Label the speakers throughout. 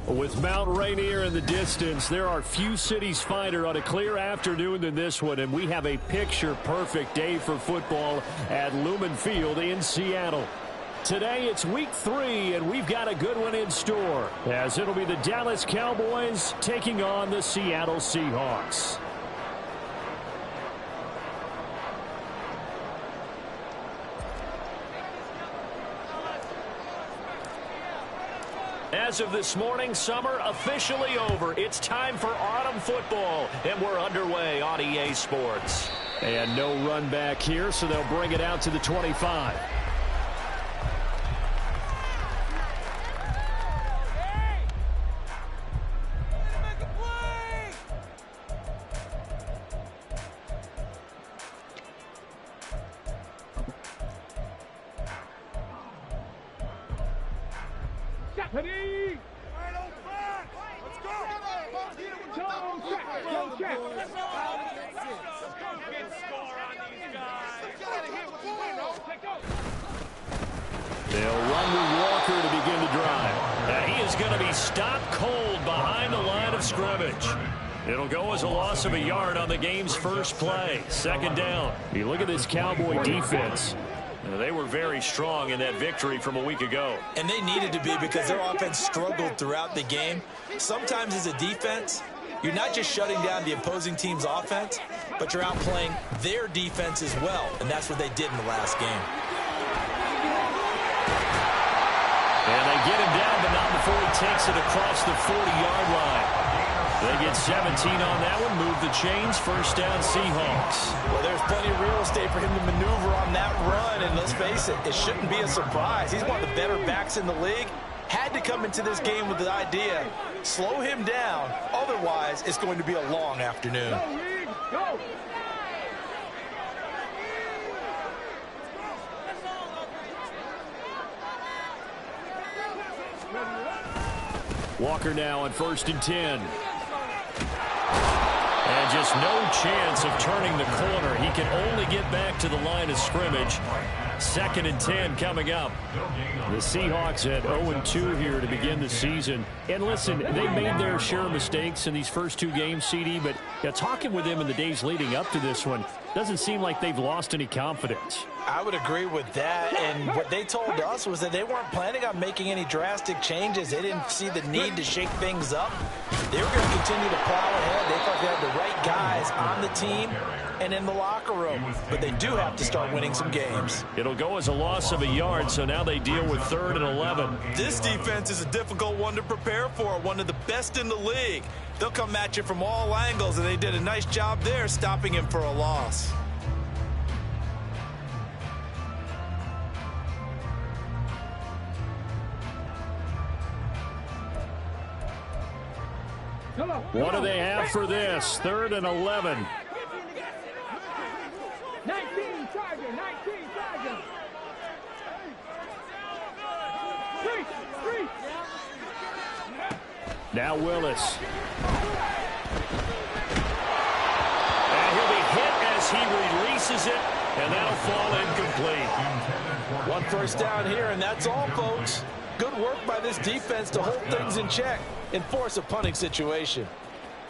Speaker 1: With Mount Rainier in the distance, there are few cities finer on a clear afternoon than this one, and we have a picture-perfect day for football at Lumen Field in Seattle. Today, it's week 3, and we've got a good one in store, as it'll be the Dallas Cowboys taking on the Seattle Seahawks. As of this morning, summer officially over. It's time for autumn football, and we're underway on EA Sports. And no run back here, so they'll bring it out to the 25. They'll run with Walker to begin the drive. And he is going to be stopped cold behind the line of scrimmage. It'll go as a loss of a yard on the game's first play. Second down. You look at this Cowboy defense. They were very strong in that victory from a week ago.
Speaker 2: And they needed to be, because their offense struggled throughout the game. Sometimes as a defense, you're not just shutting down the opposing team's offense, but you're outplaying their defense as well. And that's what they did in the last game.
Speaker 1: And they get him down, but not before he takes it across the 40-yard line. They get 17 on that one, move the chains, first down Seahawks.
Speaker 2: Well, there's plenty of real estate for him to maneuver on that run, and let's face it, it shouldn't be a surprise. He's one of the better backs in the league. Had to come into this game with the idea, slow him down, otherwise it's going to be a long afternoon. Go.
Speaker 1: Walker now on 1st and 10. And just no chance of turning the corner. He can only get back to the line of scrimmage. 2nd and 10 coming up. The Seahawks at 0-2 here to begin the season. And listen, they made their share of mistakes in these first 2 games, CD, but talking with them in the days leading up to this one, doesn't seem like they've lost any confidence.
Speaker 2: I would agree with that, and what they told us was that they weren't planning on making any drastic changes. They didn't see the need to shake things up. They were going to continue to plow ahead. They thought they had the right guys on the team and in the locker room, but they do have to start winning some games.
Speaker 1: It'll go as a loss of a yard, so now they deal with 3rd and 11.
Speaker 2: This defense is a difficult one to prepare for, one of the best in the league. They'll come at you from all angles, and they did a nice job there stopping him for a loss.
Speaker 1: What do they have for this? 3rd and 11.
Speaker 3: 19 Charger. Three.
Speaker 1: Now Willis. And he'll be hit as he releases it, and that'll fall incomplete.
Speaker 2: 1 first down here, and that's all, folks. Good work by this defense to hold things in check and force a punting situation.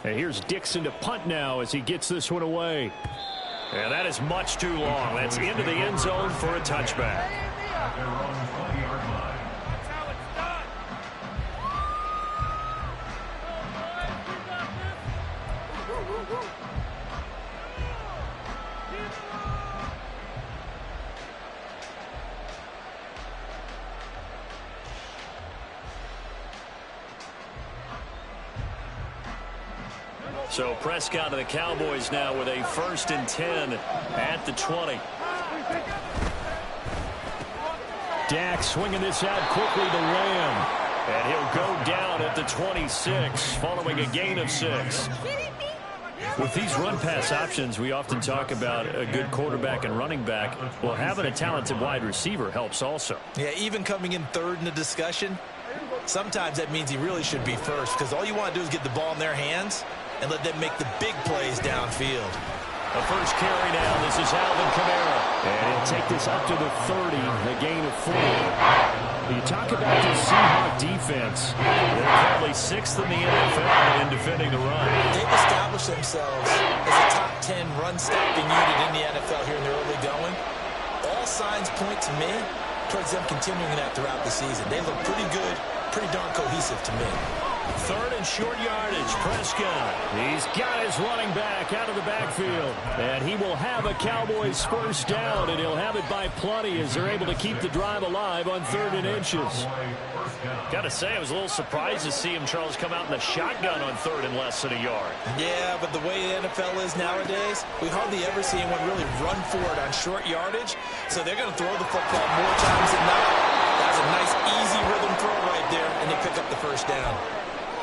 Speaker 1: And here's Dixon to punt now as he gets this one away. And that is much too long. That's into the end zone for a touchback. So Prescott and the Cowboys now with a 1st and 10 at the 20. Dak swinging this out quickly to Lamb. And he'll go down at the 26 following a gain of 6. With these run-pass options, we often talk about a good quarterback and running back. Well, having a talented wide receiver helps also.
Speaker 2: Yeah, even coming in 3rd in the discussion, sometimes that means he really should be 1st, because all you want to do is get the ball in their hands and let them make the big plays downfield.
Speaker 1: The first carry now. This is Alvin Kamara. And he'll take this up to the 30, the gain of 4. You talk about the Seahawks defense. defense. They're currently 6th in the NFL in defending the run.
Speaker 2: They've established themselves as a top 10 run-stopping unit in the NFL here in their early going. All signs point to me towards them continuing that throughout the season. They look pretty good, pretty darn cohesive to me.
Speaker 1: 3rd and short yardage. Prescott. He's got his running back out of the backfield. And he will have a Cowboys first down, and he'll have it by plenty as they're able to keep the drive alive on 3rd and inches. Got to say, I was a little surprised to see him, Charles, come out in the shotgun on 3rd and less than a yard.
Speaker 2: Yeah, but the way the NFL is nowadays, we hardly ever see anyone really run for it on short yardage. So they're going to throw the football more times than not. That's a nice, easy rhythm throw right there, and they pick up the first down.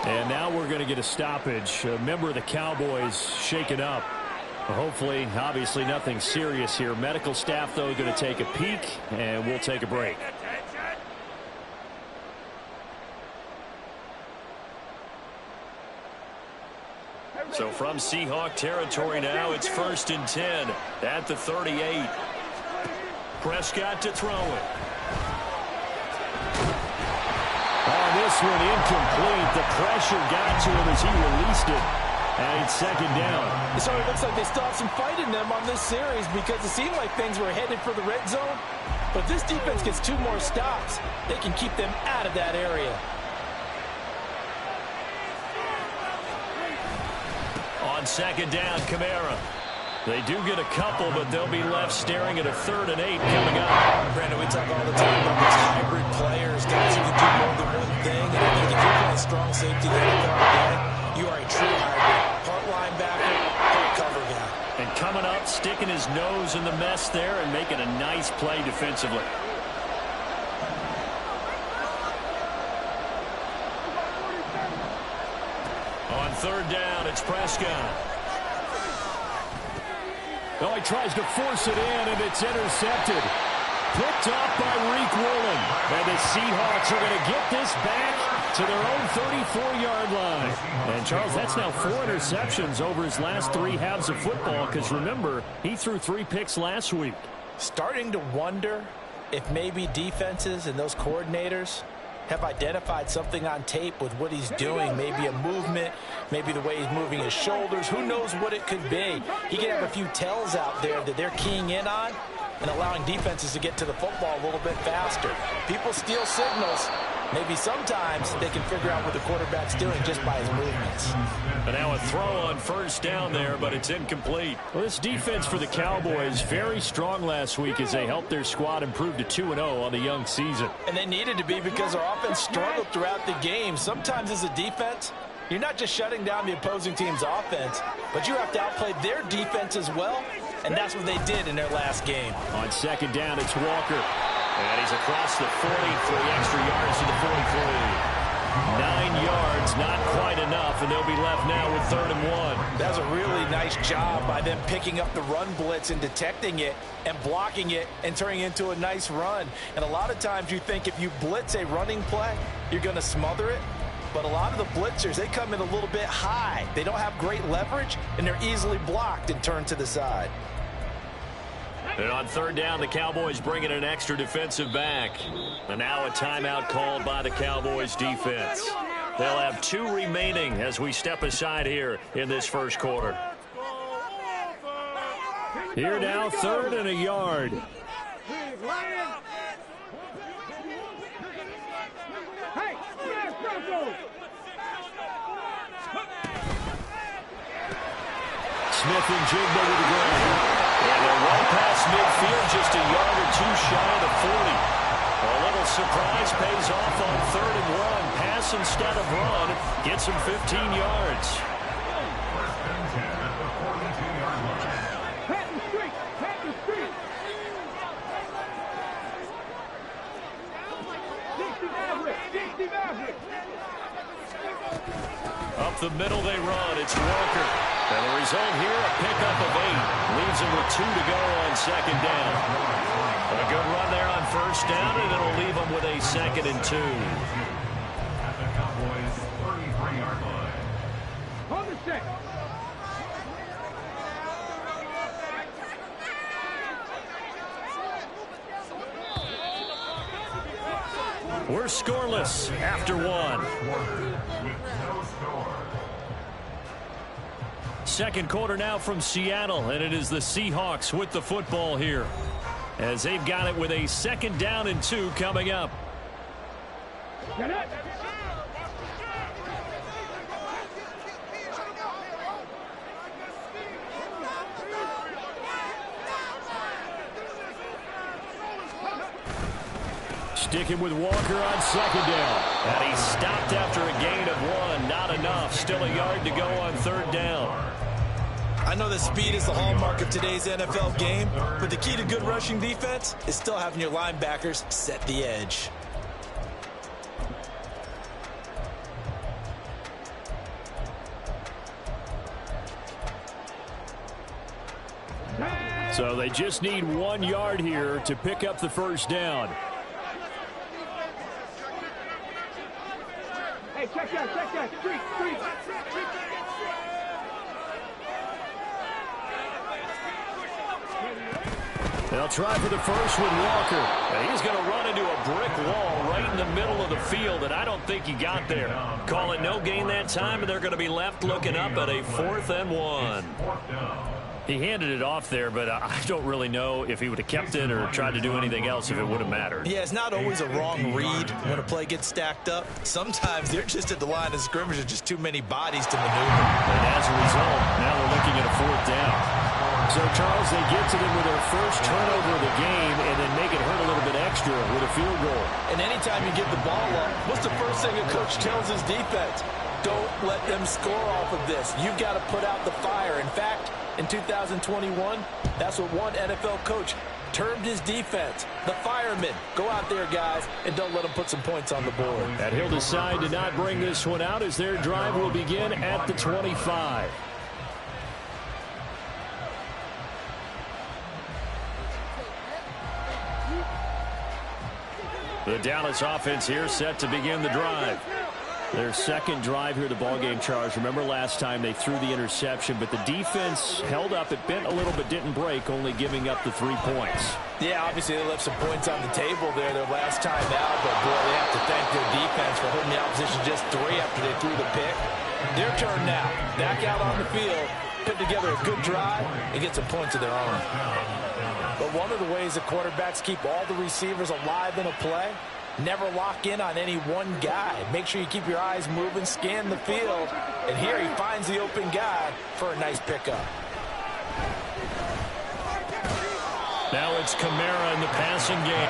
Speaker 1: And now we're going to get a stoppage. A member of the Cowboys shaken up. Hopefully, obviously, nothing serious here. Medical staff, though, going to take a peek, and we'll take a break. So from Seahawk territory now, it's 1st and 10 at the 38. Prescott to throw it. On this one, incomplete. The pressure got to him as he released it. And it's 2nd down.
Speaker 2: It sort of looks like they still have some fight in them on this series because it seemed like things were headed for the red zone. But this defense gets 2 more stops. They can keep them out of that area.
Speaker 1: On 2nd down, Kamara. They do get a couple, but they'll be left staring at a 3rd and 8 coming up.
Speaker 2: Brandon, we talk all the time about these hybrid players, guys who can do more than one thing. And I think if you're playing strong safety in the NFL today, you are a true hybrid. Part linebacker, part cover guy.
Speaker 1: And coming up, sticking his nose in the mess there and making a nice play defensively. On 3rd down, it's Prescott. Oh, he tries to force it in, and it's intercepted. Picked off by Reek Woolen. And the Seahawks are going to get this back to their own 34-yard line. And, Charles, that's now 4 interceptions over his last 3 halves of football, because, remember, he threw 3 picks last week.
Speaker 2: Starting to wonder if maybe defenses and those coordinators have identified something on tape with what he's doing. Maybe a movement, maybe the way he's moving his shoulders. Who knows what it could be? He could have a few tells out there that they're keying in on and allowing defenses to get to the football a little bit faster. People steal signals. Maybe sometimes they can figure out what the quarterback's doing just by his movements.
Speaker 1: And now a throw on 1st down there, but it's incomplete. Well, this defense for the Cowboys, very strong last week as they helped their squad improve to 2-0 on the young season.
Speaker 2: And they needed to be because our offense struggled throughout the game. Sometimes as a defense, you're not just shutting down the opposing team's offense, but you have to outplay their defense as well, and that's what they did in their last game.
Speaker 1: On 2nd down, it's Walker. And he's across the 40 for the extra yards to the 43. 9 yards, not quite enough, and they'll be left now with 3rd and 1.
Speaker 2: That was a really nice job by them picking up the run blitz and detecting it and blocking it and turning it into a nice run. And a lot of times you think if you blitz a running play, you're going to smother it. But a lot of the blitzers, they come in a little bit high. They don't have great leverage, and they're easily blocked and turned to the side.
Speaker 1: And on 3rd down, the Cowboys bring in an extra defensive back. And now a timeout called by the Cowboys defense. They'll have 2 remaining as we step aside here in this 1st quarter. Here now, 3rd and a yard. Smith and Jigba with the ground. And they're well past midfield, just a yard or 2 shy of the 40. A little surprise pays off on 3rd and 1. Pass instead of run. Gets him 15 yards. Up the middle they run. It's Walker. And the result here, a pickup of 8. Leaves him with 2 to go on 2nd down. A good run there on 1st down, and it'll leave him with a 2nd and 2.
Speaker 3: Hold the stick.
Speaker 1: We're scoreless after one. Second quarter now from Seattle, and it is the Seahawks with the football here, as they've got it with a 2nd down and 2 coming up.
Speaker 3: Get it.
Speaker 1: Sticking with Walker on 2nd down. And he stopped after a gain of 1. Not enough. Still a yard to go on 3rd down.
Speaker 2: I know that speed is the hallmark of today's NFL game, but the key to good rushing defense is still having your linebackers set the edge.
Speaker 1: So they just need 1 yard here to pick up the 1st down.
Speaker 3: Hey, check that. Street.
Speaker 1: They'll try for the first with Walker. And he's going to run into a brick wall right in the middle of the field, and I don't think he got there. Call it no gain that time, and they're going to be left looking up at a 4th and 1. He handed it off there, but I don't really know if he would have kept it or tried to do anything else if it would have mattered.
Speaker 2: Yeah, it's not always a wrong read when a play gets stacked up. Sometimes they're just at the line of scrimmage with just too many bodies to maneuver.
Speaker 1: And as a result, now they're looking at a 4th down. So, Charles, they get to them with their first turnover of the game and then make it hurt a little bit extra with a field goal.
Speaker 2: And anytime you get the ball up, what's the first thing a coach tells his defense? Don't let them score off of this. You've got to put out the fire. In fact, in 2021, that's what one NFL coach termed his defense. The firemen. Go out there, guys, and don't let them put some points on the board.
Speaker 1: And he'll decide to not bring this one out as their drive will begin at the 25. The Dallas offense here set to begin the drive. Their second drive here, the ballgame, Charles. Remember last time they threw the interception, but the defense held up. It bent a little but didn't break, only giving up the 3 points.
Speaker 2: Yeah, obviously they left some points on the table there their last time out, but boy, they have to thank their defense for holding the opposition just 3 after they threw the pick. Their turn now. Back out on the field, put together a good drive, and get some points of their own. But one of the ways the quarterbacks keep all the receivers alive in a play, never lock in on any one guy. Make sure you keep your eyes moving, scan the field, and here he finds the open guy for a nice pickup.
Speaker 1: Now it's Kamara in the passing game.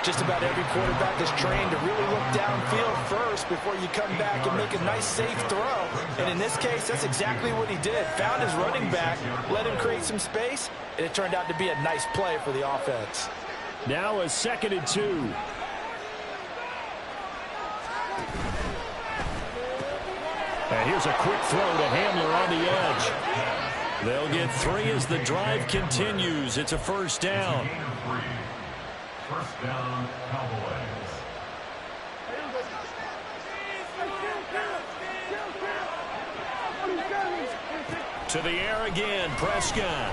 Speaker 2: Just about every quarterback is trained to really look downfield first before you come back and make a nice, safe throw. And in this case, that's exactly what he did. Found his running back, let him create some space, and it turned out to be a nice play for the offense.
Speaker 1: Now a 2nd and 2. And here's a quick throw to Hamler on the edge. They'll get 3 as the drive continues. It's a 1st down.
Speaker 4: First down, Cowboys.
Speaker 1: To the air again, Prescott.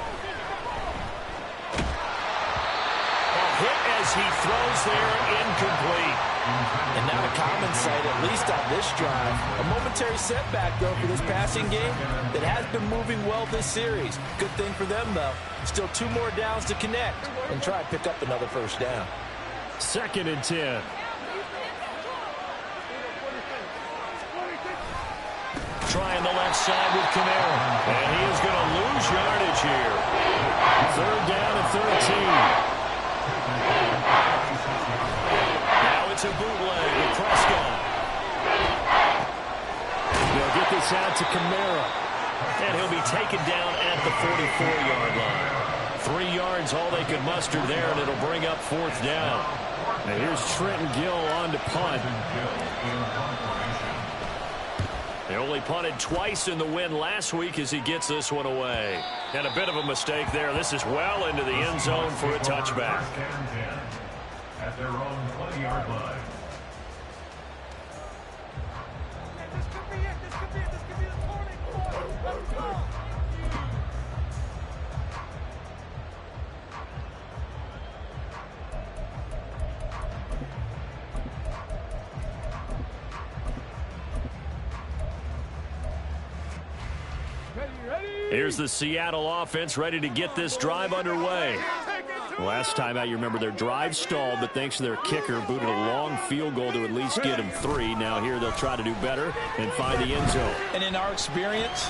Speaker 1: A hit as he throws there, incomplete.
Speaker 2: And not a common sight, at least on this drive. A momentary setback, though, for this passing game that has been moving well this series. Good thing for them, though. Still 2 more downs to connect and try and pick up another 1st down.
Speaker 1: 2nd and 10. Trying the left side with Kamara. And he is going to lose yardage here. 3rd down and 13. Now it's a bootleg with Prescott. They'll get this out to Kamara. And he'll be taken down at the 44-yard line. 3 yards, all they could muster there, and it'll bring up 4th down. And here's Trenton Gill on to punt. They only punted twice in the win last week as he gets this one away. And a bit of a mistake there. This is well into the end zone for a touchback.
Speaker 4: At their own 20-yard line.
Speaker 1: Here's the Seattle offense ready to get this drive underway. Last time out, you remember their drive stalled, but thanks to their kicker, booted a long field goal to at least get them 3. Now here they'll try to do better and find the end zone.
Speaker 2: And in our experience,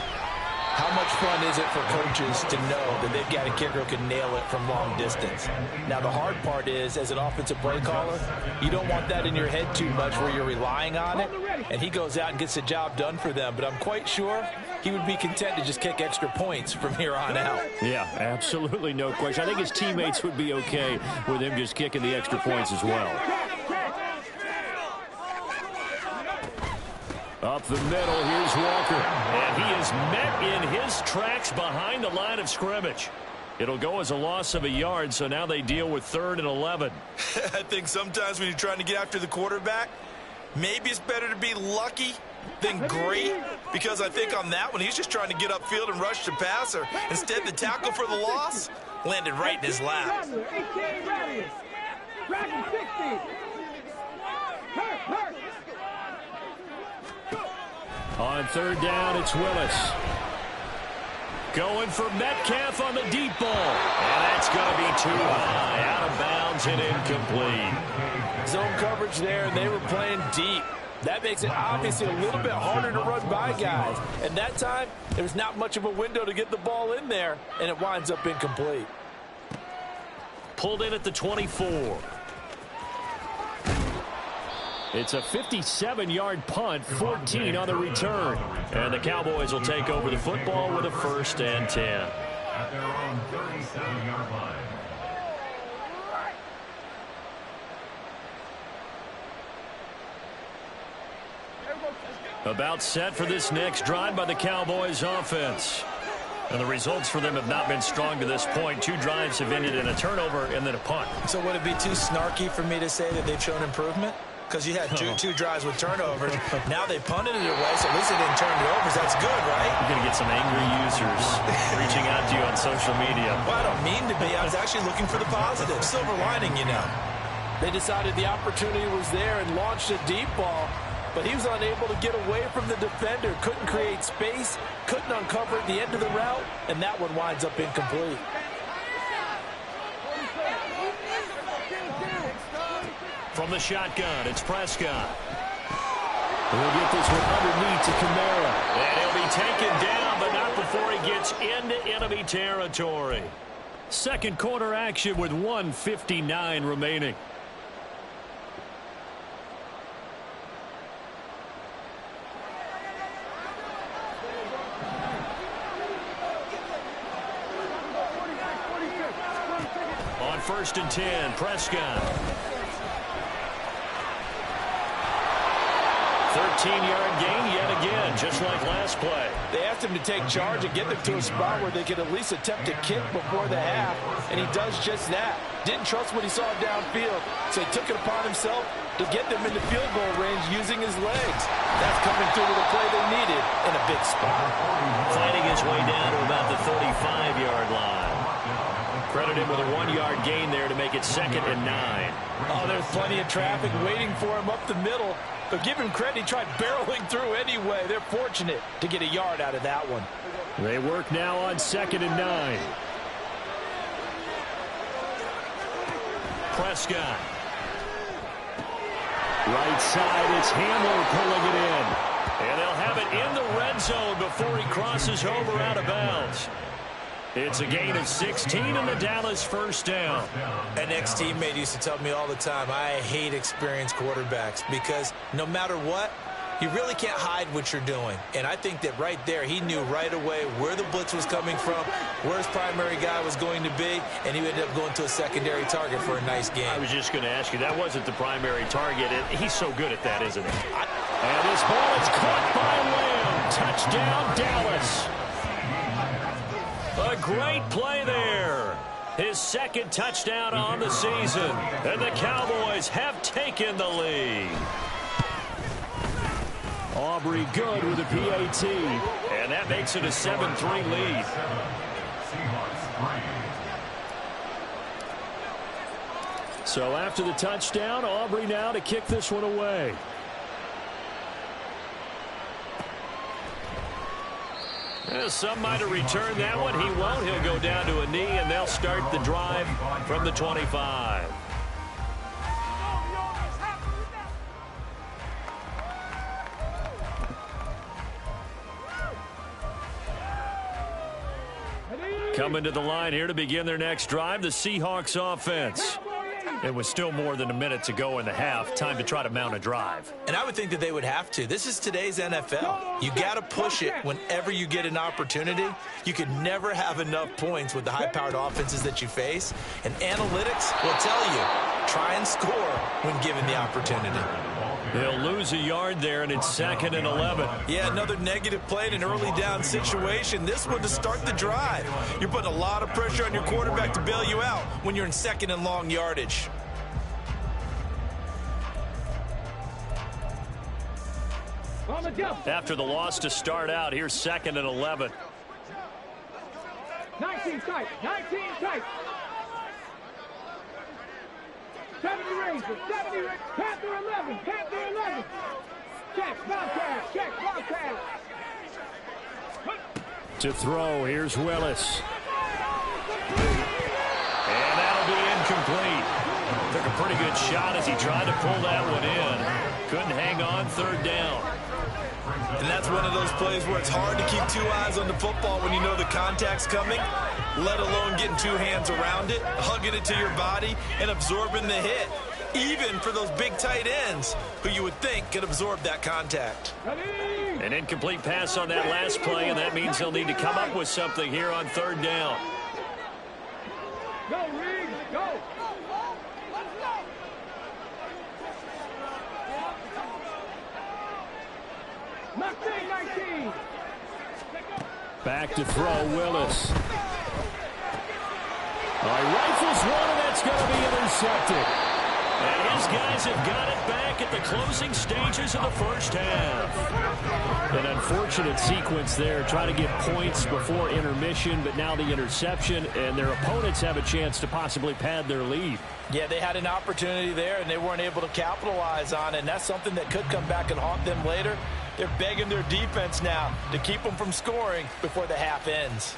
Speaker 2: how much fun is it for coaches to know that they've got a kicker who can nail it from long distance? Now, the hard part is, as an offensive play caller, you don't want that in your head too much where you're relying on it, and he goes out and gets the job done for them. But I'm quite sure he would be content to just kick extra points from here on out.
Speaker 1: Yeah, absolutely no question. I think his teammates would be okay with him just kicking the extra points as well. Up the middle, here's Walker. And he is met in his tracks behind the line of scrimmage. It'll go as a loss of a yard, so now they deal with 3rd and 11.
Speaker 2: I think sometimes when you're trying to get after the quarterback, maybe it's better to be lucky than great, because I think on that one, he's just trying to get upfield and rush the passer. Instead, the tackle for the loss landed right in his lap.
Speaker 1: On 3rd down, it's Willis. Going for Metcalf on the deep ball. And that's going to be too high. Out of bounds and incomplete.
Speaker 2: Zone coverage there, and they were playing deep. That makes it obviously a little bit harder to run by guys. And that time, there's not much of a window to get the ball in there, and it winds up incomplete.
Speaker 1: Pulled in at the 24. It's a 57-yard punt, 14 on the return. And the Cowboys will take over the football with a 1st and 10.
Speaker 4: At their own 37-yard line.
Speaker 1: About set for this next drive by the Cowboys offense. And the results for them have not been strong to this point. 2 drives have ended in a turnover and then a punt.
Speaker 2: So would it be too snarky for me to say that they've shown improvement? Because you had two drives with turnovers. Now they punted it away, so at least they didn't turn it over. That's good, right?
Speaker 1: You're going to get some angry users reaching out to you on social media.
Speaker 2: Well, I don't mean to be. I was actually looking for the positive. Silver lining, you know. They decided the opportunity was there and launched a deep ball, but he was unable to get away from the defender. Couldn't create space, couldn't uncover the end of the route, and that one winds up incomplete.
Speaker 1: From the shotgun, it's Prescott. He'll get this one underneath to Kamara. And he'll be taken down, but not before he gets into enemy territory. Second quarter action with 1:59 remaining. On 1st and 10, Prescott. 13-yard gain yet again, just like last play.
Speaker 2: They asked him to take charge and get them to a spot where they could at least attempt a kick before the half, and he does just that. Didn't trust what he saw downfield, so he took it upon himself to get them into field goal range using his legs. That's coming through with a play they needed in a big spot.
Speaker 1: Fighting his way down to about the 35-yard line. Credit him with a 1-yard gain there to make it 2nd and 9.
Speaker 2: Oh, there's plenty of traffic waiting for him up the middle. But give him credit, he tried barreling through anyway. They're fortunate to get a yard out of that one.
Speaker 1: They work now on 2nd and 9. Prescott. Right side, it's Hamler pulling it in. And they'll have it in the red zone before he crosses over out of bounds. It's a gain of 16 and the Dallas 1st down.
Speaker 2: An ex-teammate used to tell me all the time, I hate experienced quarterbacks because no matter what, you really can't hide what you're doing. And I think that right there, he knew right away where the blitz was coming from, where his primary guy was going to be, and he ended up going to a secondary target for a nice game.
Speaker 1: I was just going to ask you, that wasn't the primary target. He's so good at that, isn't he? And this ball is caught by Lamb. Touchdown, Dallas. A great play there. His 2nd touchdown on the season. And the Cowboys have taken the lead. Aubrey good with a PAT. And that makes it a 7-3 lead. So after the touchdown, Aubrey now to kick this one away. Some might have returned that one. He won't. He'll go down to a knee, and they'll start the drive from the 25. Coming to the line here to begin their next drive, the Seahawks offense. It was still more than a minute to go in the half. Time to try to mount a drive.
Speaker 2: And I would think that they would have to. This is today's NFL. You got to push it whenever you get an opportunity. You could never have enough points with the high-powered offenses that you face. And analytics will tell you, try and score when given the opportunity.
Speaker 1: They'll lose a yard there, and it's 2nd and 11.
Speaker 2: Yeah, another negative play in an early down situation. This one to start the drive. You're putting a lot of pressure on your quarterback to bail you out when you're in 2nd and long yardage.
Speaker 1: After the loss to start out, here's 2nd and 11.
Speaker 3: 19 tight, 19 tight. 70 Rangers, 70 Rangers. Panther 11, Panther 11. Check, Bobcat, check, Bobcat.
Speaker 1: To throw, here's Willis. And that'll be incomplete. Took a pretty good shot as he tried to pull that one in. Couldn't hang on, 3rd down.
Speaker 2: And that's one of those plays where it's hard to keep 2 eyes on the football when you know the contact's coming, let alone getting 2 hands around it, hugging it to your body, and absorbing the hit, even for those big tight ends who you would think could absorb that contact.
Speaker 1: An incomplete pass on that last play, and that means they'll need to come up with something here on 3rd down.
Speaker 3: Go, Reed, go.
Speaker 1: Back to throw, Willis. Rifles one, and that's going to be intercepted. And his guys have got it back at the closing stages of the first half. An unfortunate sequence there, trying to get points before intermission, but now the interception, and their opponents have a chance to possibly pad their lead.
Speaker 2: Yeah, they had an opportunity there, and they weren't able to capitalize on it, and that's something that could come back and haunt them later. They're begging their defense now to keep them from scoring before the half ends.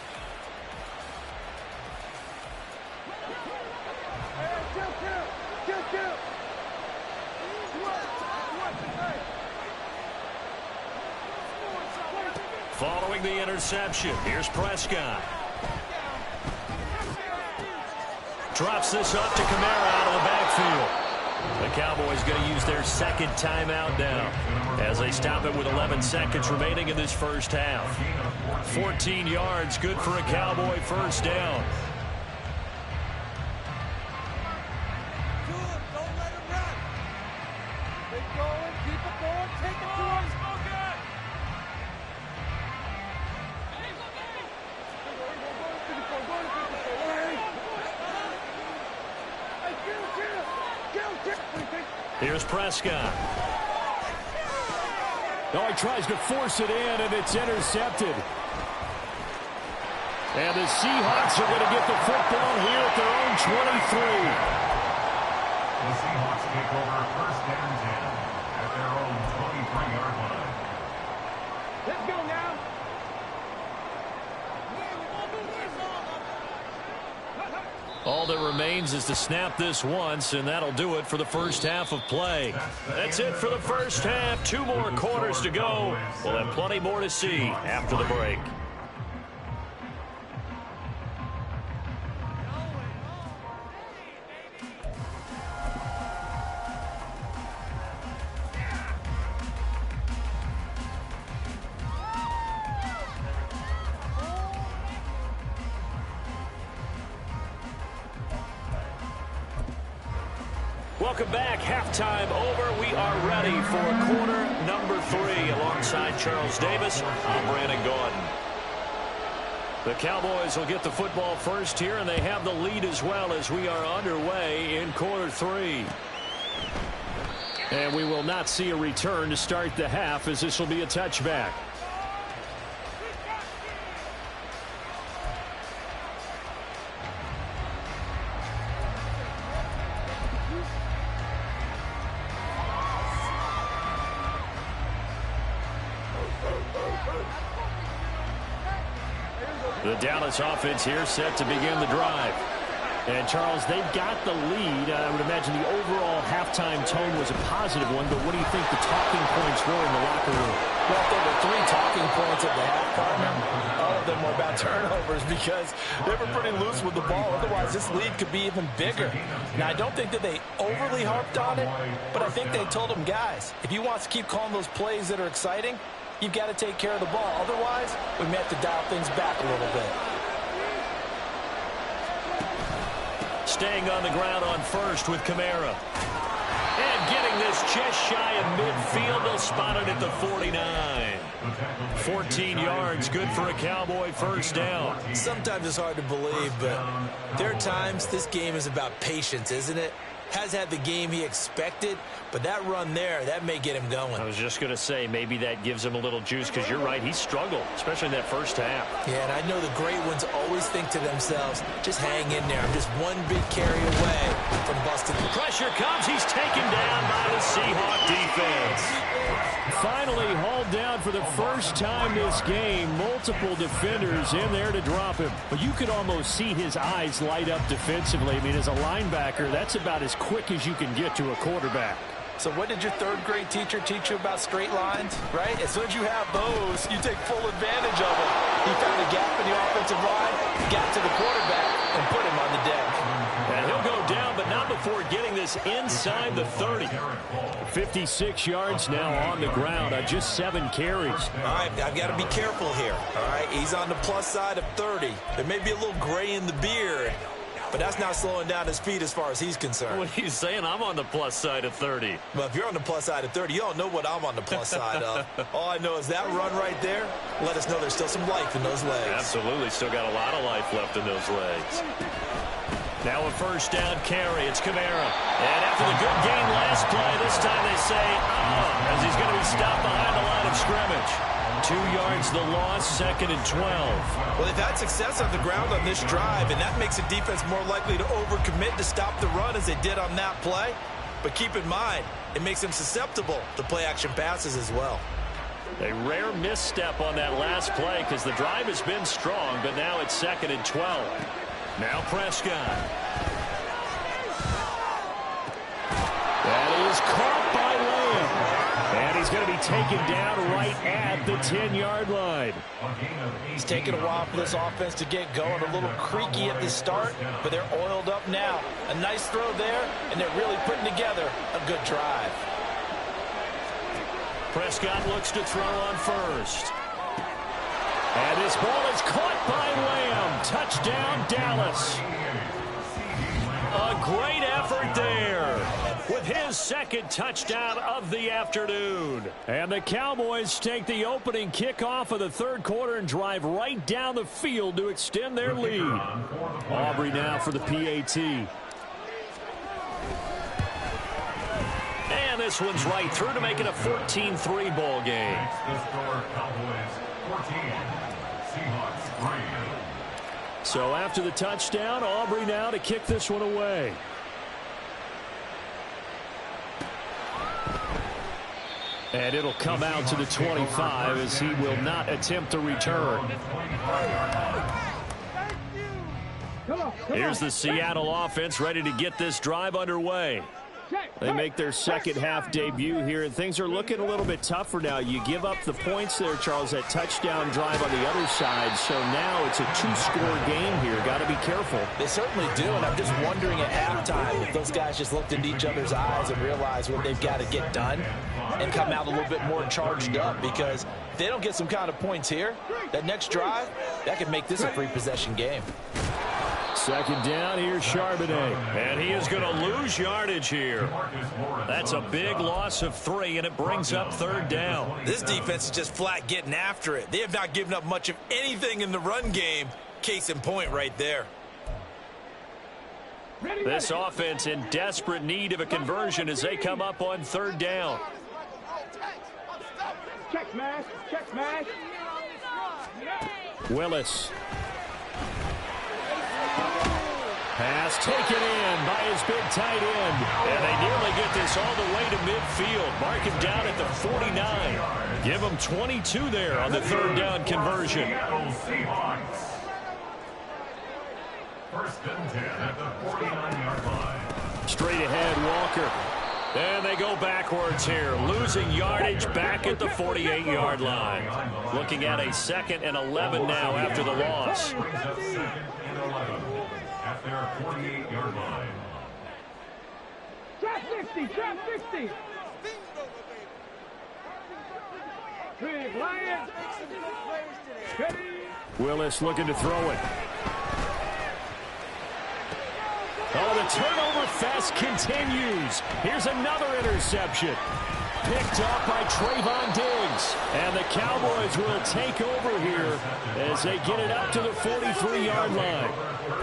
Speaker 1: Following the interception, here's Prescott. Drops this up to Kamara out of the backfield. The Cowboys going to use their 2nd timeout now as they stop it with 11 seconds remaining in this first half. 14 yards, good for a Cowboy first down.
Speaker 3: Don't let him run. Keep going, keep it going, take it to him.
Speaker 1: Here's Prescott. Oh, he tries to force it in, and it's intercepted. And the Seahawks are going to get the football here at their own 23.
Speaker 4: The Seahawks take over 1st and 10 at their own 23-yard line.
Speaker 3: Let's go now.
Speaker 1: All that remains is to snap this once, and that'll do it for the first half of play. That's it for the first half. 2 more quarters to go. We'll have plenty more to see after the break. Welcome back. Halftime over. We are ready for quarter number 3. Alongside Charles Davis, I'm Brandon Gordon. The Cowboys will get the football first here, and they have the lead as well as we are underway in quarter 3. And we will not see a return to start the half, as this will be a touchback. The Dallas offense here set to begin the drive. And, Charles, they've got the lead. I would imagine the overall halftime tone was a positive one, but what do you think the talking points were in the locker room?
Speaker 2: Well, there were 3 talking points at the half, partner. All of them were about turnovers because they were pretty loose with the ball. Otherwise, this lead could be even bigger. Now, I don't think that they overly harped on it, but I think they told them, guys, if you want to keep calling those plays that are exciting, you've got to take care of the ball. Otherwise, we may have to dial things back a little bit.
Speaker 1: Staying on the ground on first with Kamara. And getting this just shy of midfield. They'll spot it at the 49. 14 yards, good for a Cowboy first down.
Speaker 2: Sometimes it's hard to believe, but there are times this game is about patience, isn't it? Has had the game he expected, but that run there, that may get him going.
Speaker 1: I was just going to say, maybe that gives him a little juice, because you're right, he struggled, especially in that first half.
Speaker 2: Yeah, and I know the great ones always think to themselves, just hang in there. I'm just one big carry away from busting.
Speaker 1: Pressure comes, he's taken down by the Seahawk defense. Finally hauled down for the first time this game. Multiple defenders in there to drop him. But you could almost see his eyes light up defensively. I mean, as a linebacker, that's about as quick as you can get to a quarterback.
Speaker 2: So what did your third-grade teacher teach you about straight lines, right? As soon as you have those, you take full advantage of them. He found a gap in the offensive line, got to the quarterback, and put him on the deck.
Speaker 1: And he'll go down, but not before getting this inside the 30. 56 yards now on the ground on just 7 carries.
Speaker 2: All right, I've got to be careful here, all right? He's on the plus side of 30. There may be a little gray in the beard, but that's not slowing down his speed as far as he's concerned.
Speaker 1: What are you saying? I'm on the plus side of 30.
Speaker 2: Well, if you're on the plus side of 30, you don't know what I'm on the plus side of. All I know is that run right there let us know there's still some life in those legs.
Speaker 1: Absolutely. Still got a lot of life left in those legs. Now a first down carry. It's Kamara. And after the good gain last play, this time they say, as he's going to be stopped behind the line of scrimmage. 2 yards the loss, 2nd and 12.
Speaker 2: Well, they've had success on the ground on this drive, and that makes the defense more likely to overcommit to stop the run as they did on that play. But keep in mind, it makes them susceptible to play-action passes as well.
Speaker 1: A rare misstep on that last play because the drive has been strong, but now it's 2nd and 12. Now Prescott. That is caught by Lamb. And he's going to be taken down right at the 10-yard line.
Speaker 2: It's taken a while for this offense to get going. A little creaky at the start, but they're oiled up now. A nice throw there, and they're really putting together a good drive.
Speaker 1: Prescott looks to throw on first. And this ball is caught by Lamb. Touchdown, Dallas. A great effort there with his 2nd touchdown of the afternoon. And the Cowboys take the opening kickoff of the 3rd quarter and drive right down the field to extend their lead. Aubrey now for the PAT. And this one's right through to make it a 14-3 ball game. So after the touchdown, Aubrey now to kick this one away. And it'll come out to the 25 as he will not attempt to return. Here's the Seattle offense ready to get this drive underway. They make their 2nd half debut here, and things are looking a little bit tougher now. You give up the points there, Charles, that touchdown drive on the other side. So now it's a 2-score game here. Got to be careful.
Speaker 2: They certainly do, and I'm just wondering at halftime if those guys just looked into each other's eyes and realized what they've got to get done and come out a little bit more charged up, because if they don't get some kind of points here, that next drive, that could make this a free possession game.
Speaker 1: 2nd down, here's Charbonnet. And he is going to lose yardage here. That's a big loss of 3, and it brings up 3rd down.
Speaker 2: This defense is just flat getting after it. They have not given up much of anything in the run game. Case in point right there.
Speaker 1: This offense in desperate need of a conversion as they come up on 3rd down.
Speaker 3: Check smash. Check smash.
Speaker 1: Willis. Pass taken in by his big tight end. And they nearly get this all the way to midfield. Mark him down at the 49. Give them 22 there on the third down conversion.
Speaker 4: First and 10 at the 49-yard line.
Speaker 1: Straight ahead, Walker. And they go backwards here, losing yardage back at the 48-yard line. Looking at a 2nd and 11 now after the loss.
Speaker 4: Brings up 2nd and 11 at their 48-yard line.
Speaker 3: Trap 60, trap 60. Big Lions. Ready.
Speaker 1: Willis looking to throw it. Oh, the turnover fest continues. Here's another interception. Picked up by Trayvon Diggs. And the Cowboys will take over here as they get it up to the 43-yard line.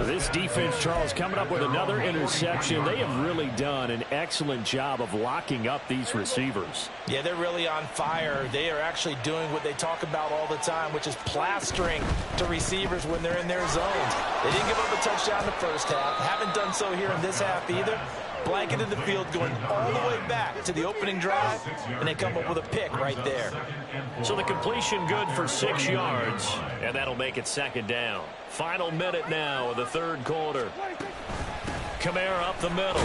Speaker 1: This defense, Charles, coming up with another interception. They have really done an excellent job of locking up these receivers.
Speaker 2: Yeah, they're really on fire. They are actually doing what they talk about all the time, which is plastering to receivers when they're in their zones. They didn't give up a touchdown in the first half. Haven't done so here in this half either. Blanketed the field going all the way back to the opening drive, and they come up with a pick right there.
Speaker 1: So the completion good for 6 yards, and that'll make it 2nd down. Final minute now of the third quarter. Kamara up the middle.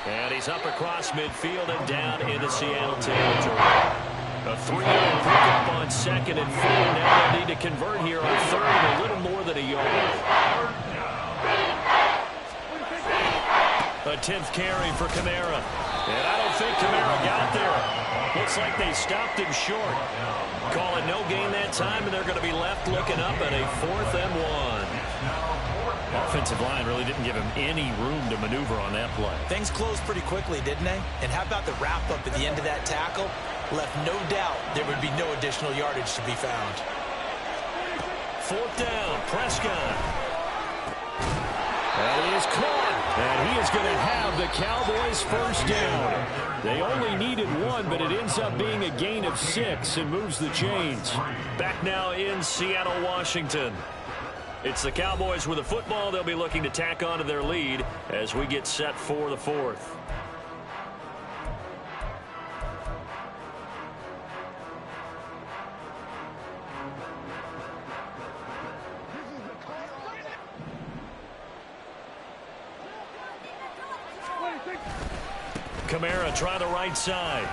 Speaker 1: And he's up across midfield and down into Seattle territory. A 3-yard pickup on 2nd and 4. Now they need to convert here on 3rd and a little more than a yard. A 10th carry for Kamara. And I don't think Kamara got there. Looks like they stopped him short. Call it no gain that time, and they're going to be left looking up at a 4th and 1. Offensive line really didn't give him any room to maneuver on that play.
Speaker 2: Things closed pretty quickly, didn't they? And how about the wrap-up at the end of that tackle? Left no doubt there would be no additional yardage to be found.
Speaker 1: 4th down, Prescott. And he is caught. And he is going to have the Cowboys first down. They only needed 1, but it ends up being a gain of 6 and moves the chains. Back now in Seattle, Washington. It's the Cowboys with the football. They'll be looking to tack on to their lead as we get set for the 4th. Kamara try the right side.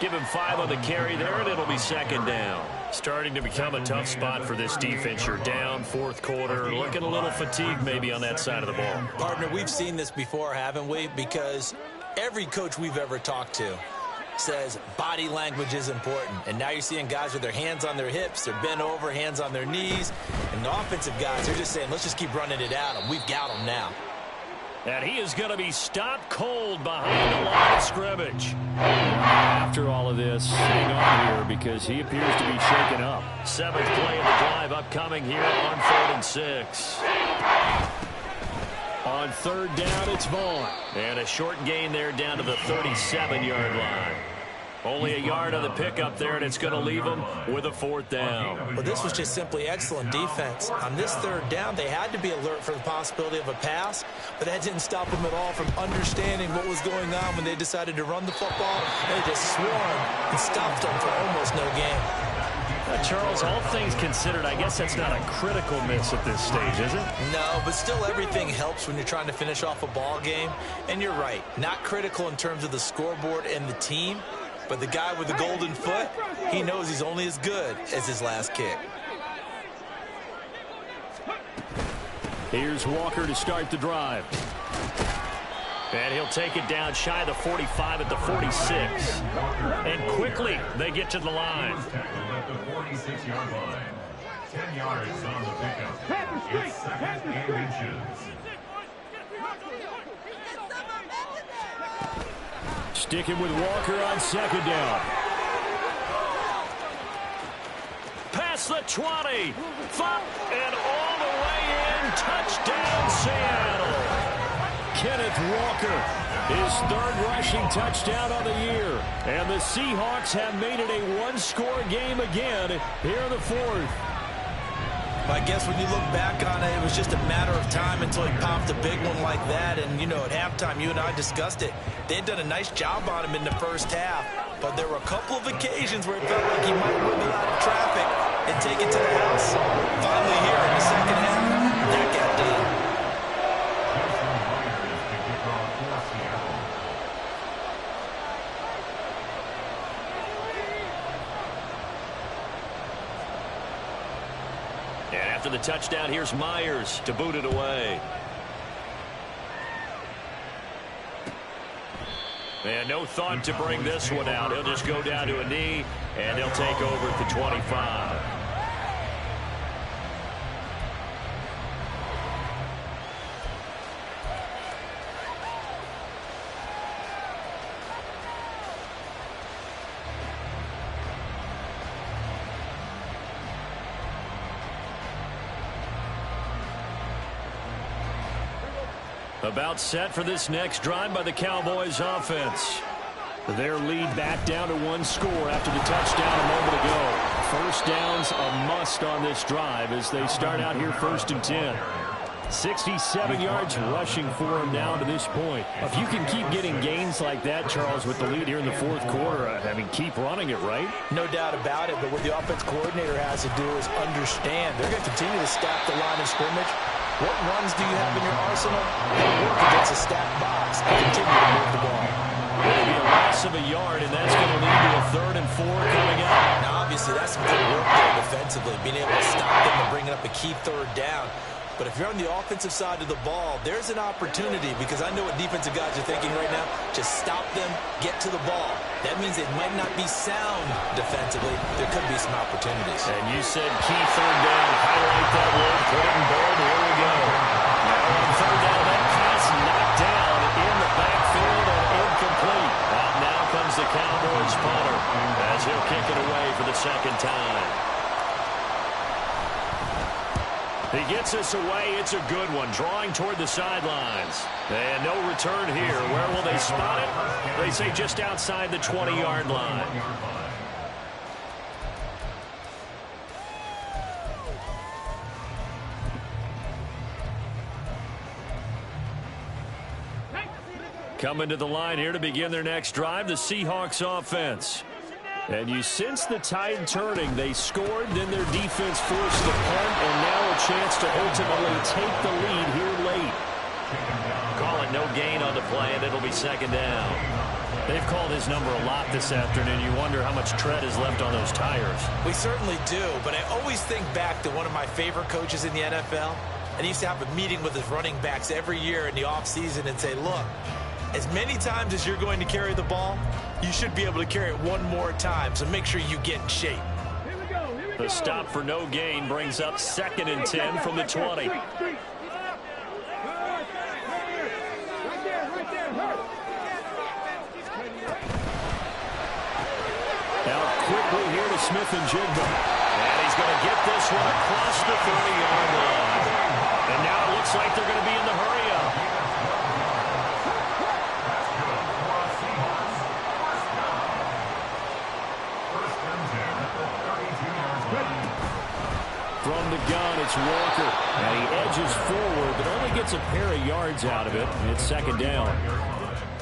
Speaker 1: Give him 5 on the carry there, and it'll be 2nd down. Starting to become a tough spot for this defense. You're down 4th quarter. Looking a little fatigued maybe on that side of the ball.
Speaker 2: Partner, we've seen this before, haven't we? Because every coach we've ever talked to says body language is important. And now you're seeing guys with their hands on their hips, they're bent over, hands on their knees. And the offensive guys, they're just saying, let's just keep running it at them. We've got them now.
Speaker 1: And he is going to be stopped cold behind the line of scrimmage. After all of this, hang on here because he appears to be shaken up. 7th play of the drive upcoming here on 3rd and 6. On 3rd down, it's Vaughn. And a short gain there down to the 37-yard line. Only a yard on the pickup there, and it's going to leave them with a 4th down.
Speaker 2: Well, this was just simply excellent defense. On this 3rd down, they had to be alert for the possibility of a pass, but that didn't stop them at all from understanding what was going on when they decided to run the football. They just swarmed and stopped them for almost no gain.
Speaker 1: Charles, all things considered, I guess that's not a critical miss at this stage, is it?
Speaker 2: No, but still everything helps when you're trying to finish off a ball game. And you're right, not critical in terms of the scoreboard and the team, but the guy with the golden foot, he knows he's only as good as his last kick.
Speaker 1: Here's Walker to start the drive. And he'll take it down shy of the 45 at the 46. And quickly, they get to the line.
Speaker 4: At the 46-yard line. 10 yards on the pickup. It's 2nd and inches.
Speaker 1: Sticking with Walker on 2nd down. Past the 20. Thump, and all the way in. Touchdown, Seattle. Kenneth Walker, his 3rd rushing touchdown of the year. And the Seahawks have made it a 1-score game again here in the 4th.
Speaker 2: I guess when you look back on it, it was just a matter of time until he popped a big one like that. And, you know, at halftime, you and I discussed it. They had done a nice job on him in the first half. But there were a couple of occasions where it felt like he might wiggle out of traffic and take it to the house. Finally here in the second half, that got done.
Speaker 1: And after the touchdown, here's Myers to boot it away. And no thought to bring this one out. He'll just go down to a knee, and they'll take over at the 25. About set for this next drive by the Cowboys offense. Their lead back down to one score after the touchdown a moment ago. First down's a must on this drive as they start out here 1st and 10. 67 yards rushing for him down to this point. If you can keep getting gains like that, Charles, with the lead here in the 4th quarter, I mean, keep running it, right?
Speaker 2: No doubt about it, but what the offense coordinator has to do is understand they're going to continue to stack the line of scrimmage. What runs do you have in your arsenal? Work against a stacked box and continue to move the ball.
Speaker 1: It'll be a loss of a yard, and that's going to lead to a 3rd and 4 coming up.
Speaker 2: Now, obviously, that's some good work there defensively, being able to stop them and bringing up a key 3rd down. But if you're on the offensive side of the ball, there's an opportunity because I know what defensive guys are thinking right now. Just stop them, get to the ball. That means it might not be sound defensively. There could be some opportunities.
Speaker 1: And you said key 3rd down. Highlight that word. Put it in bold. Here we go. Now on 3rd down, that pass knocked down in the backfield and incomplete. Now comes the Cowboys punter as he'll kick it away for the 2nd time. He gets us away. It's a good one. Drawing toward the sidelines. And no return here. Where will they spot it? They say just outside the 20-yard line. Coming to the line here to begin their next drive, the Seahawks offense. And you sense the tide turning. They scored, then their defense forced the punt, and now a chance to ultimately take the lead here late. Call it no gain on the play, and it'll be 2nd down. They've called his number a lot this afternoon. You wonder how much tread is left on those tires.
Speaker 2: We certainly do, but I always think back to one of my favorite coaches in the NFL. And he used to have a meeting with his running backs every year in the offseason and say, look, as many times as you're going to carry the ball, you should be able to carry it one more time, so make sure you get in shape.
Speaker 1: The stop for no gain brings up 2nd and 10 from the 20. Out quickly here to Smith-Njigba. And he's going to get this one across the 30-yard line. And now it looks like they're going to be in the hurry-up. From the gun, it's Walker. And he edges forward, but only gets a pair of yards out of it. It's 2nd down.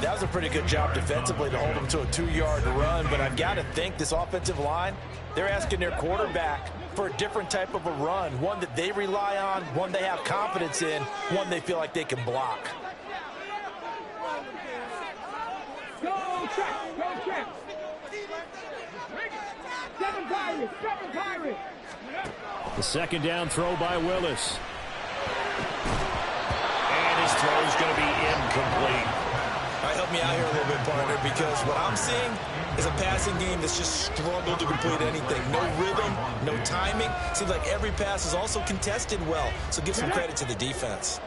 Speaker 2: That was a pretty good job defensively to hold him to a 2-yard run, but I've got to think this offensive line, they're asking their quarterback for a different type of a run, one that they rely on, one they have confidence in, one they feel like they can block.
Speaker 3: Go check, go check. 7 Pirates, 7 Pirates.
Speaker 1: The 2nd down throw by Willis. And his throw is going to be incomplete.
Speaker 2: All right, help me out here a little bit, partner, because what I'm seeing is a passing game that's just struggled to complete anything. No rhythm, no timing. Seems like every pass is also contested well, so give some credit to the defense.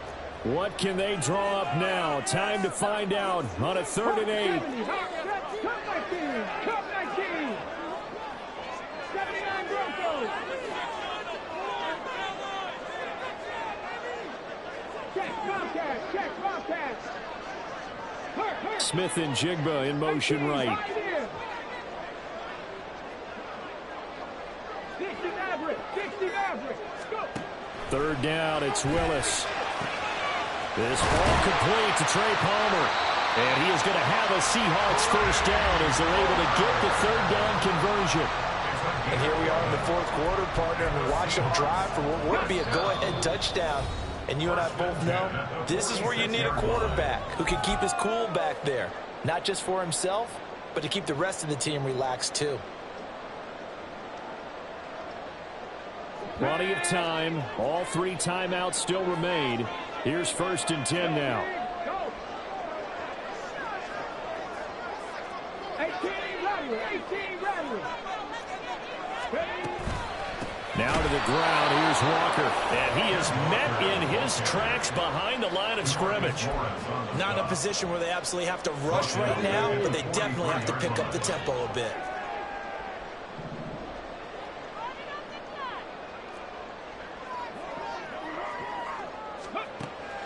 Speaker 1: What can they draw up now? Time to find out on a 3rd and 8.
Speaker 3: Cup 19, Cup 19. 79 Broncos. Check, Bobcats, check, Bobcats.
Speaker 1: Smith-Njigba in motion right.
Speaker 3: 60 Maverick, 60 Maverick. Go.
Speaker 1: Third down, it's Willis. This ball complete to Trey Palmer. And he is going to have a Seahawks first down as they're able to get the third down conversion.
Speaker 2: And here we are in the fourth quarter, partner, and watch them drive for what would be a go-ahead touchdown. And you and I both know this is where you need a quarterback who can keep his cool back there. Not just for himself, but to keep the rest of the team relaxed too.
Speaker 1: Plenty of time. All 3 timeouts still remain. Here's 1st and 10 now.
Speaker 3: 18 Rattler.
Speaker 1: Now to the ground. Here's Walker. And he is met in his tracks behind the line of scrimmage.
Speaker 2: Not in a position where they absolutely have to rush right now, but they definitely have to pick up the tempo a bit.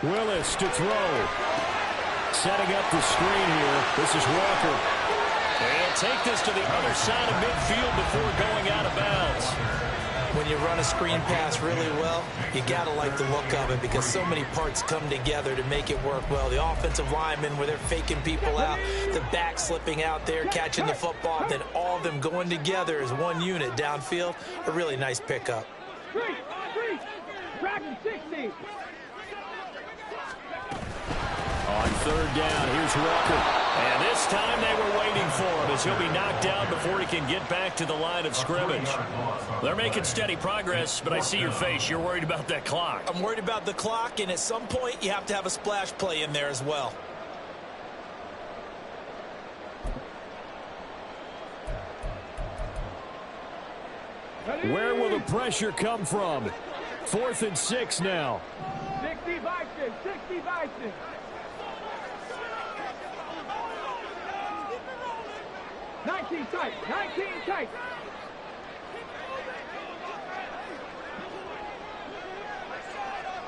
Speaker 1: Willis to throw. Setting up the screen here. This is Walker. And take this to the other side of midfield before going out of bounds.
Speaker 2: When you run a screen pass really well, you got to like the look of it because so many parts come together to make it work well. The offensive linemen where they're faking people out, the back slipping out there, catching the football, then all of them going together as one unit downfield. A really nice pickup.
Speaker 3: Dragon 60.
Speaker 1: On third down, here's Walker. And this time they were waiting for him as he'll be knocked down before he can get back to the line of scrimmage. They're making steady progress, but I see your face. You're worried about that clock.
Speaker 2: I'm worried about the clock, and at some point you have to have a splash play in there as well.
Speaker 1: Where will the pressure come from? 4th and 6 now.
Speaker 3: 60 Bison. 19 tight.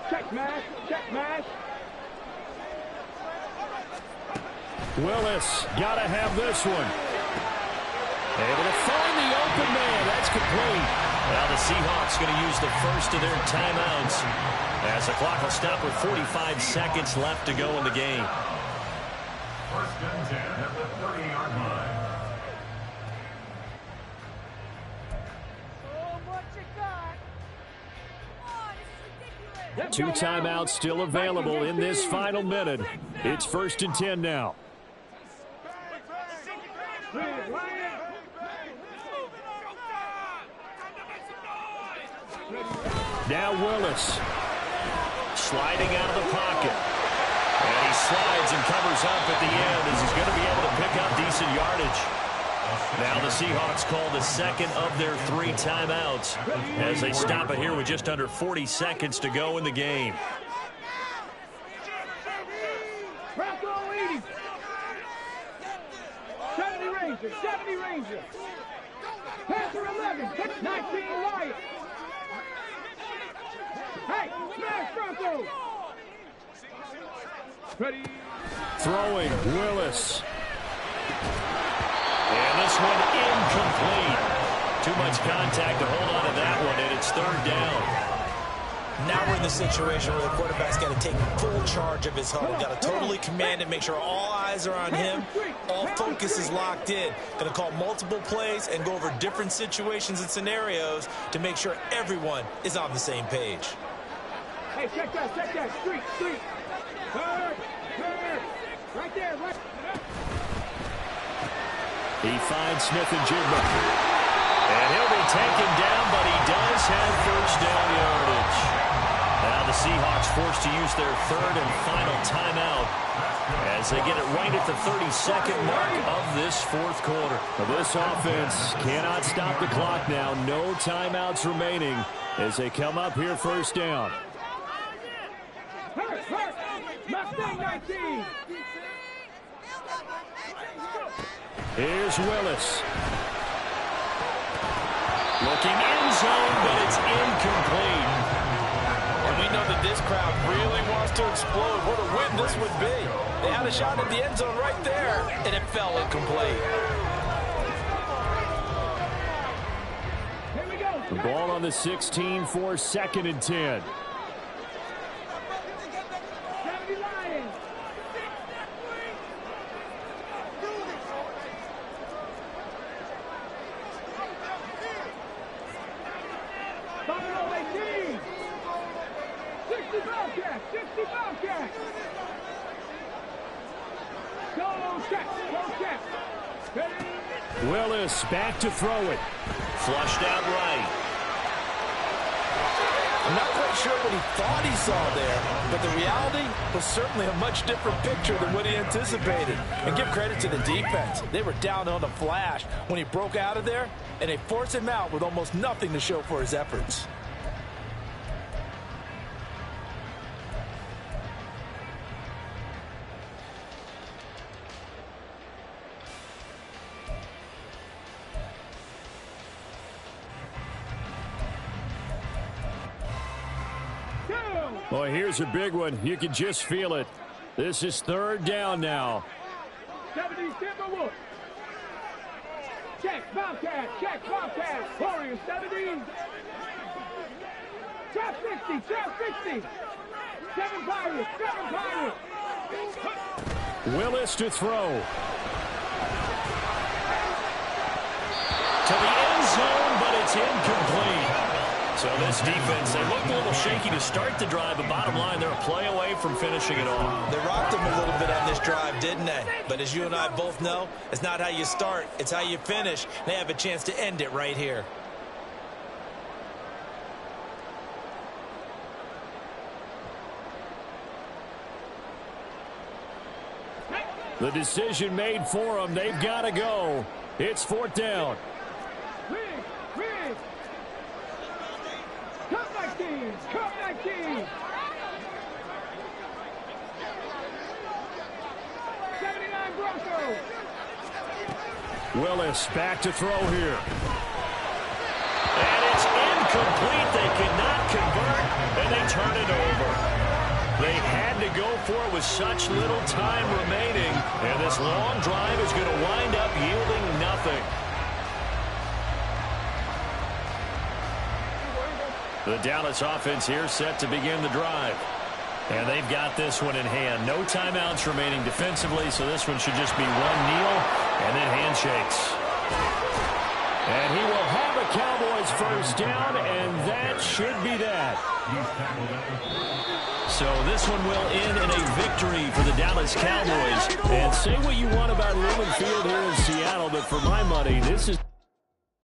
Speaker 3: Check mash.
Speaker 1: Willis, gotta have this one. Able to find the open man. That's complete. Now the Seahawks going to use the first of their timeouts as the clock will stop with 45 seconds left to go in the game.
Speaker 4: 1st and 10 at the 30-yard line.
Speaker 1: Two timeouts still available in this final minute. It's 1st and 10 now. Now Willis. Sliding out of the pocket. And he slides and covers up at the end as he's going to be able to pick up decent yardage. Now the Seahawks call the second of their 3 timeouts as they stop it here with just under 40 seconds to go in the game.
Speaker 3: Bronco 80. 70 Ranger. Panther 11. 19 Lion. Hey, smash Bronco. Ready.
Speaker 1: Throwing, Willis. And this one incomplete. Too much contact to hold on to that one, and it's 3rd down.
Speaker 2: Now we're in the situation where the quarterback's got to take full charge of his huddle. Got to totally command it, make sure all eyes are on him. All focus is locked in. Going to call multiple plays and go over different situations and scenarios to make sure everyone is on the same page.
Speaker 3: Hey, check that. Street. Third. Right there.
Speaker 1: He finds Smith-Njigba. And he'll be taken down, but he does have first down yardage. Now the Seahawks forced to use their 3rd and final timeout as they get it right at the 32nd mark of this 4th quarter. Now this offense cannot stop the clock now. No timeouts remaining as they come up here 1st down.
Speaker 3: Mustang 19.
Speaker 1: Here's Willis. Looking end zone, but it's incomplete.
Speaker 2: And we know that this crowd really wants to explode. What a win this would be. They had a shot at the end zone right there, and it fell incomplete.
Speaker 1: The ball on the 16 for 2nd and 10.
Speaker 3: 70 Lions. Buffalo 18. 60 Bobcats. 60 Bobcats. Go check. Go check. Ready?
Speaker 1: Willis back to throw it. Flushed out right.
Speaker 2: I'm not quite sure what he thought he saw there, but the reality was certainly a much different picture than what he anticipated. And give credit to the defense. They were down on the flash when he broke out of there, and they forced him out with almost nothing to show for his efforts.
Speaker 1: Well, here's a big one. You can just feel it. This is 3rd down now.
Speaker 3: 70 Timberwolves. Check Bobcat. Check Bobcat. Warriors 70. Trap 60. Trap 60. 7 Pirates. 7 Pirates.
Speaker 1: Willis to throw. To the end zone, but it's incomplete. So this defense, they looked a little shaky to start the drive, but bottom line, they're a play away from finishing it off.
Speaker 2: They rocked him a little bit on this drive, didn't they? But as you and I both know, it's not how you start, it's how you finish. They have a chance to end it right here.
Speaker 1: The decision made for them. They've got to go. It's 4th down.
Speaker 3: Rig. Cut 19. Cut 19. 79 Broncos.
Speaker 1: Willis back to throw here. And it's incomplete. They cannot convert, and they turn it over. They had to go for it with such little time remaining, and this long drive is going to wind up yielding nothing. The Dallas offense here set to begin the drive. And they've got this one in hand. No timeouts remaining defensively, so this one should just be one kneel and then handshakes. And he will have a Cowboys 1st down, and that should be that. So this one will end in a victory for the Dallas Cowboys. And say what you want about Lumen Field here in Seattle, but for my money, this is...